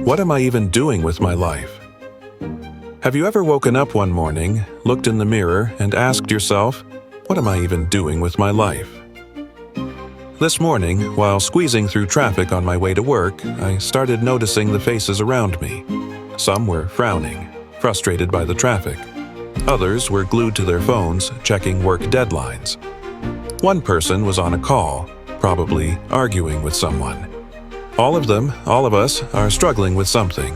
what am I even doing with my life? Have you ever woken up one morning, looked in the mirror, and asked yourself, what am I even doing with my life? This morning, while squeezing through traffic on my way to work, I started noticing the faces around me. Some were frowning, frustrated by the traffic. Others were glued to their phones, checking work deadlines. One person was on a call, probably arguing with someone. All of us, are struggling with something.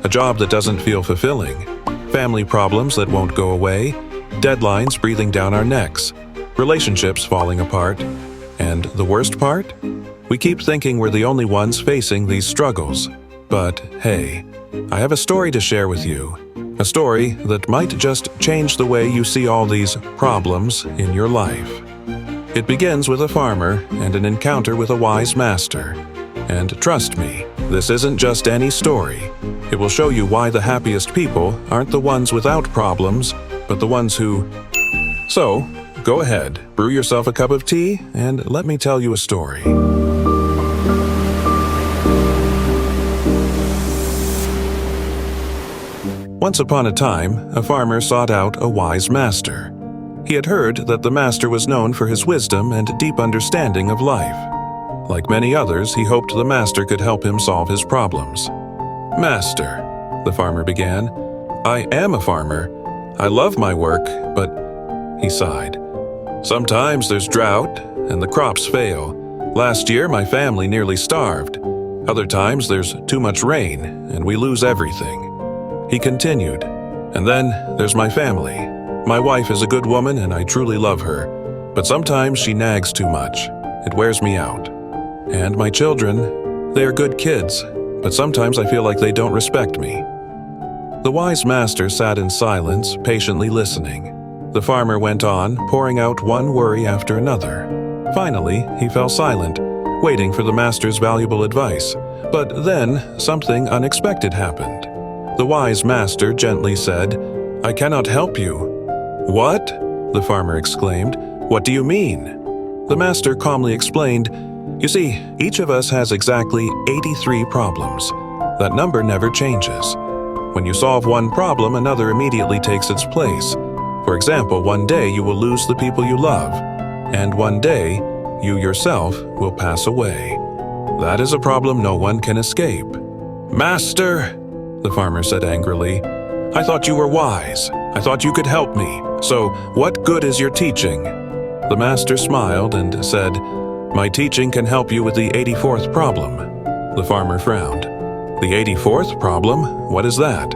A job that doesn't feel fulfilling, family problems that won't go away, deadlines breathing down our necks, relationships falling apart, and the worst part? We keep thinking we're the only ones facing these struggles. But hey, I have a story to share with you. A story that might just change the way you see all these problems in your life. It begins with a farmer and an encounter with a wise master. And trust me, this isn't just any story. It will show you why the happiest people aren't the ones without problems, but the ones who... So, go ahead, brew yourself a cup of tea, and let me tell you a story. Once upon a time, a farmer sought out a wise master. He had heard that the master was known for his wisdom and deep understanding of life. Like many others, he hoped the master could help him solve his problems. "Master," the farmer began, "I am a farmer. I love my work, but..." he sighed. "Sometimes there's drought, and the crops fail. Last year, my family nearly starved. Other times, there's too much rain, and we lose everything." He continued, "And then there's my family. My wife is a good woman, and I truly love her. But sometimes she nags too much. It wears me out. And my children, they are good kids, but sometimes I feel like they don't respect me." The wise master sat in silence, patiently listening. The farmer went on, pouring out one worry after another. Finally, he fell silent, waiting for the master's valuable advice. But then, something unexpected happened. The wise master gently said, "I cannot help you." "What?" the farmer exclaimed. "What do you mean?" The master calmly explained, "You see, each of us has exactly 83 problems. That number never changes. When you solve one problem, another immediately takes its place. For example, one day you will lose the people you love, and one day you yourself will pass away. That is a problem no one can escape." "Master," the farmer said angrily, "I thought you were wise. I thought you could help me. So what good is your teaching?" The master smiled and said, "My teaching can help you with the 84th problem." The farmer frowned. "The 84th problem? What is that?"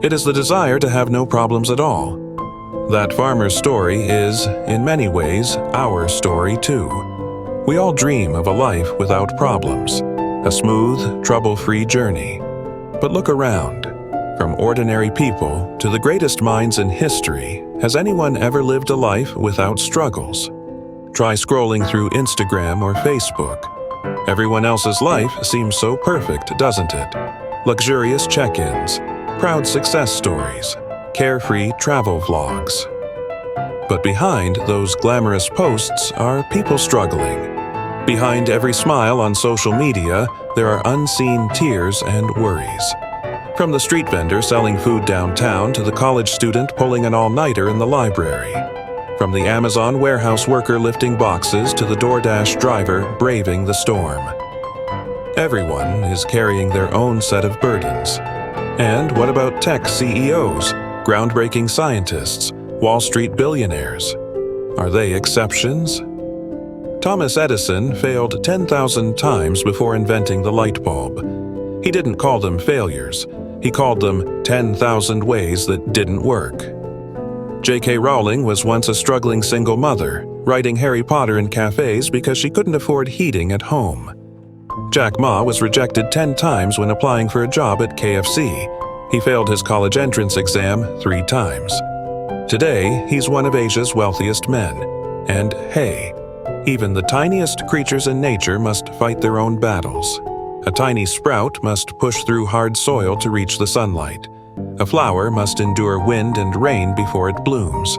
"It is the desire to have no problems at all." That farmer's story is, in many ways, our story too. We all dream of a life without problems, a smooth, trouble-free journey. But look around. From ordinary people to the greatest minds in history, has anyone ever lived a life without struggles? Try scrolling through Instagram or Facebook. Everyone else's life seems so perfect, doesn't it? Luxurious check-ins, proud success stories, carefree travel vlogs. But behind those glamorous posts are people struggling. Behind every smile on social media, there are unseen tears and worries. From the street vendor selling food downtown to the college student pulling an all-nighter in the library. From the Amazon warehouse worker lifting boxes to the DoorDash driver braving the storm. Everyone is carrying their own set of burdens. And what about tech CEOs, groundbreaking scientists, Wall Street billionaires? Are they exceptions? Thomas Edison failed 10,000 times before inventing the light bulb. He didn't call them failures. He called them 10,000 ways that didn't work. J.K. Rowling was once a struggling single mother, writing Harry Potter in cafes because she couldn't afford heating at home. Jack Ma was rejected 10 times when applying for a job at KFC. He failed his college entrance exam 3 times. Today, he's one of Asia's wealthiest men. And hey, even the tiniest creatures in nature must fight their own battles. A tiny sprout must push through hard soil to reach the sunlight. A flower must endure wind and rain before it blooms.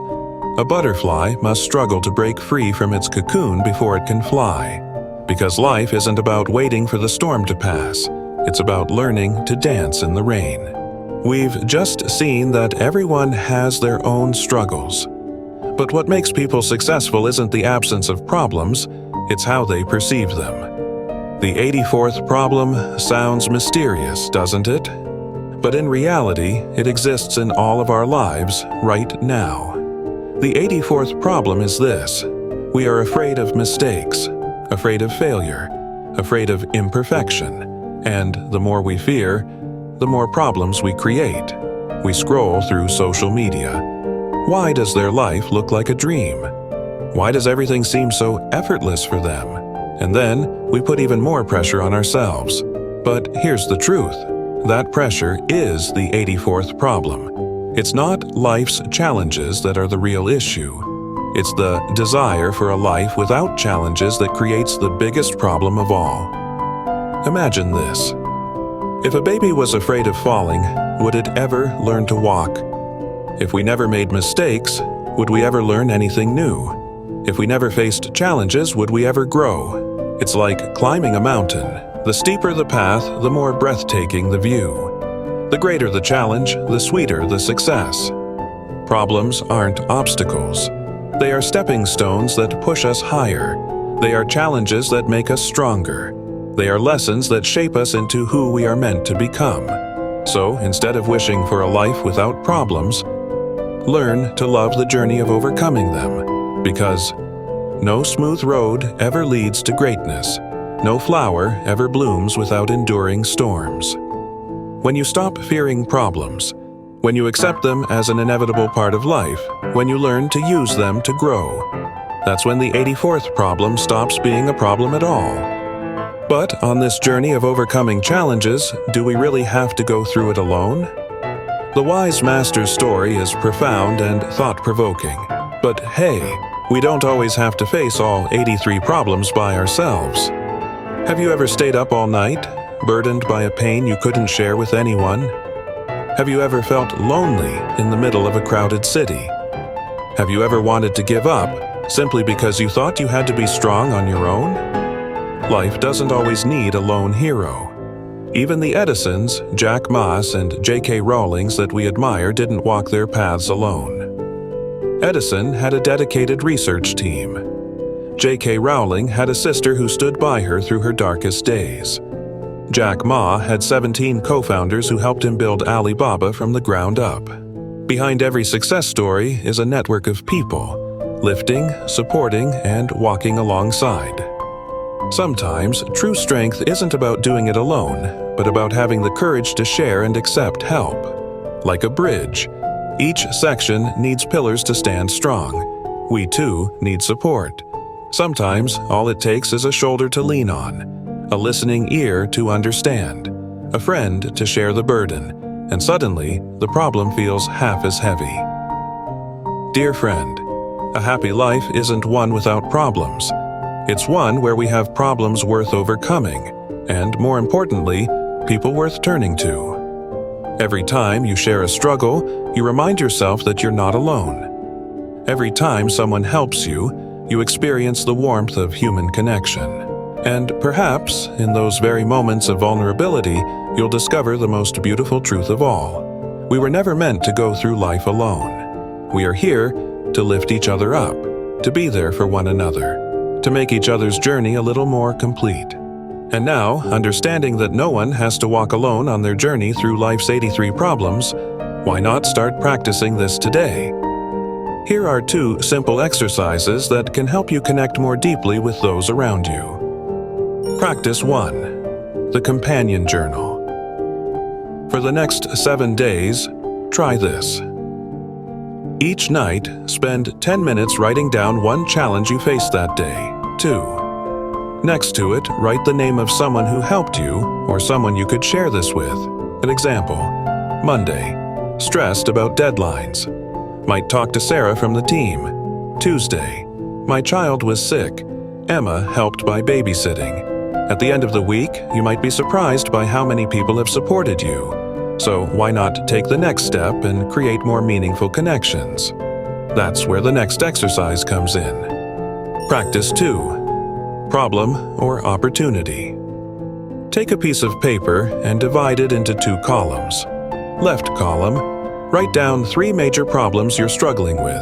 A butterfly must struggle to break free from its cocoon before it can fly. Because life isn't about waiting for the storm to pass. It's about learning to dance in the rain. We've just seen that everyone has their own struggles. But what makes people successful isn't the absence of problems, it's how they perceive them. The 84th problem sounds mysterious, doesn't it? But in reality, it exists in all of our lives right now. The 84th problem is this: we are afraid of mistakes, afraid of failure, afraid of imperfection, and the more we fear, the more problems we create. We scroll through social media. Why does their life look like a dream? Why does everything seem so effortless for them? And then we put even more pressure on ourselves. But here's the truth: that pressure is the 84th problem. It's not life's challenges that are the real issue. It's the desire for a life without challenges that creates the biggest problem of all. Imagine this. If a baby was afraid of falling, would it ever learn to walk? If we never made mistakes, would we ever learn anything new? If we never faced challenges, would we ever grow? It's like climbing a mountain. The steeper the path, the more breathtaking the view. The greater the challenge, the sweeter the success. Problems aren't obstacles. They are stepping stones that push us higher. They are challenges that make us stronger. They are lessons that shape us into who we are meant to become. So, instead of wishing for a life without problems, learn to love the journey of overcoming them, because no smooth road ever leads to greatness. No flower ever blooms without enduring storms. When you stop fearing problems, when you accept them as an inevitable part of life, when you learn to use them to grow, that's when the 84th problem stops being a problem at all. But on this journey of overcoming challenges, do we really have to go through it alone? The wise master's story is profound and thought-provoking. But hey, we don't always have to face all 83 problems by ourselves. Have you ever stayed up all night, burdened by a pain you couldn't share with anyone? Have you ever felt lonely in the middle of a crowded city? Have you ever wanted to give up simply because you thought you had to be strong on your own? Life doesn't always need a lone hero. Even the Edisons, Jack Ma's, and J.K. Rowlings that we admire didn't walk their paths alone. Edison had a dedicated research team. J.K. Rowling had a sister who stood by her through her darkest days. Jack Ma had 17 co-founders who helped him build Alibaba from the ground up. Behind every success story is a network of people, lifting, supporting, and walking alongside. Sometimes, true strength isn't about doing it alone, but about having the courage to share and accept help. Like a bridge, each section needs pillars to stand strong. We too need support. Sometimes, all it takes is a shoulder to lean on, a listening ear to understand, a friend to share the burden, and suddenly, the problem feels half as heavy. Dear friend, a happy life isn't one without problems. It's one where we have problems worth overcoming, and more importantly, people worth turning to. Every time you share a struggle, you remind yourself that you're not alone. Every time someone helps you, you experience the warmth of human connection. And perhaps, in those very moments of vulnerability, you'll discover the most beautiful truth of all. We were never meant to go through life alone. We are here to lift each other up, to be there for one another, to make each other's journey a little more complete. And now, understanding that no one has to walk alone on their journey through life's 83 problems, why not start practicing this today? Here are 2 simple exercises that can help you connect more deeply with those around you. Practice 1. The Companion Journal. For the next 7 days, try this. Each night, spend 10 minutes writing down one challenge you faced that day. 2. Next to it, write the name of someone who helped you or someone you could share this with. An example: Monday, stressed about deadlines. Might talk to Sarah from the team. Tuesday, my child was sick. Emma helped by babysitting. At the end of the week, you might be surprised by how many people have supported you. So why not take the next step and create more meaningful connections? That's where the next exercise comes in. Practice 2. Problem or opportunity. Take a piece of paper and divide it into 2 columns. Left column, write down 3 major problems you're struggling with.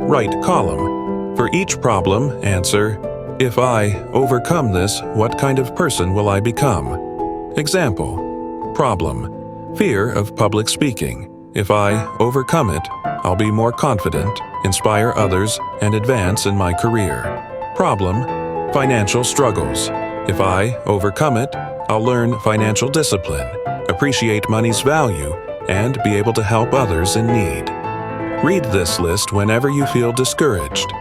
Right column, for each problem, answer, "If I overcome this, what kind of person will I become?" Example: problem, fear of public speaking. If I overcome it, I'll be more confident, inspire others, and advance in my career. Problem, financial struggles. If I overcome it, I'll learn financial discipline, appreciate money's value, and be able to help others in need. Read this list whenever you feel discouraged,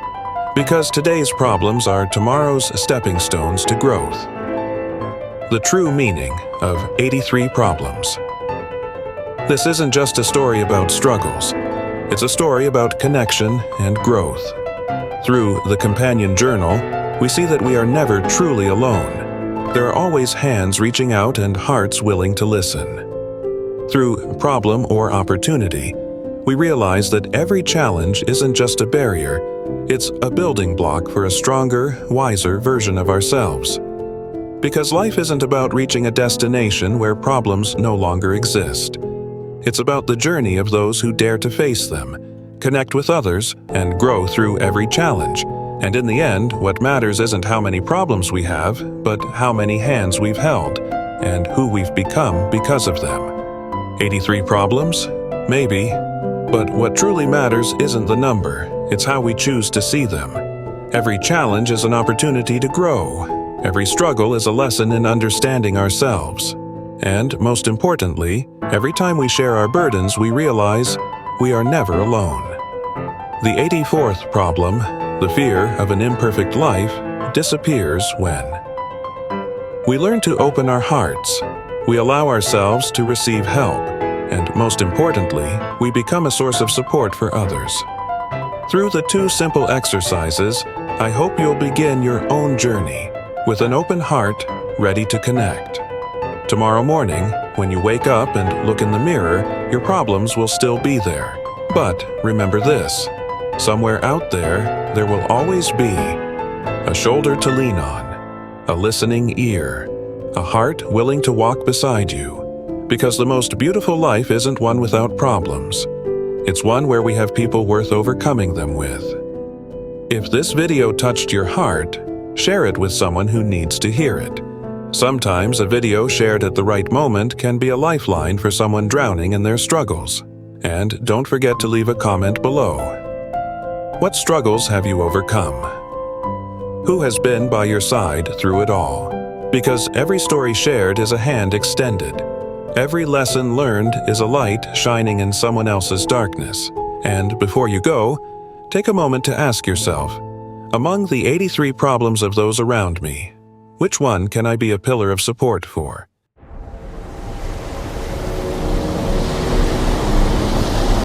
because today's problems are tomorrow's stepping stones to growth. The true meaning of 83 problems. This isn't just a story about struggles. It's a story about connection and growth. Through the companion journal, we see that we are never truly alone. There are always hands reaching out and hearts willing to listen. Through problem or opportunity, we realize that every challenge isn't just a barrier, it's a building block for a stronger, wiser version of ourselves. Because life isn't about reaching a destination where problems no longer exist. It's about the journey of those who dare to face them, connect with others, and grow through every challenge. And in the end, what matters isn't how many problems we have, but how many hands we've held, and who we've become because of them. 83 problems? Maybe. But what truly matters isn't the number, it's how we choose to see them. Every challenge is an opportunity to grow. Every struggle is a lesson in understanding ourselves. And, most importantly, every time we share our burdens, we realize we are never alone. The 84th problem, the fear of an imperfect life, disappears when we learn to open our hearts, we allow ourselves to receive help, and most importantly, we become a source of support for others. Through the 2 simple exercises, I hope you'll begin your own journey with an open heart, ready to connect. Tomorrow morning, when you wake up and look in the mirror, your problems will still be there. But remember this, somewhere out there, there will always be a shoulder to lean on, a listening ear, a heart willing to walk beside you. Because the most beautiful life isn't one without problems. It's one where we have people worth overcoming them with. If this video touched your heart, share it with someone who needs to hear it. Sometimes a video shared at the right moment can be a lifeline for someone drowning in their struggles. And don't forget to leave a comment below. What struggles have you overcome? Who has been by your side through it all? Because every story shared is a hand extended. Every lesson learned is a light shining in someone else's darkness. And before you go, take a moment to ask yourself, among the 83 problems of those around me, which one can I be a pillar of support for?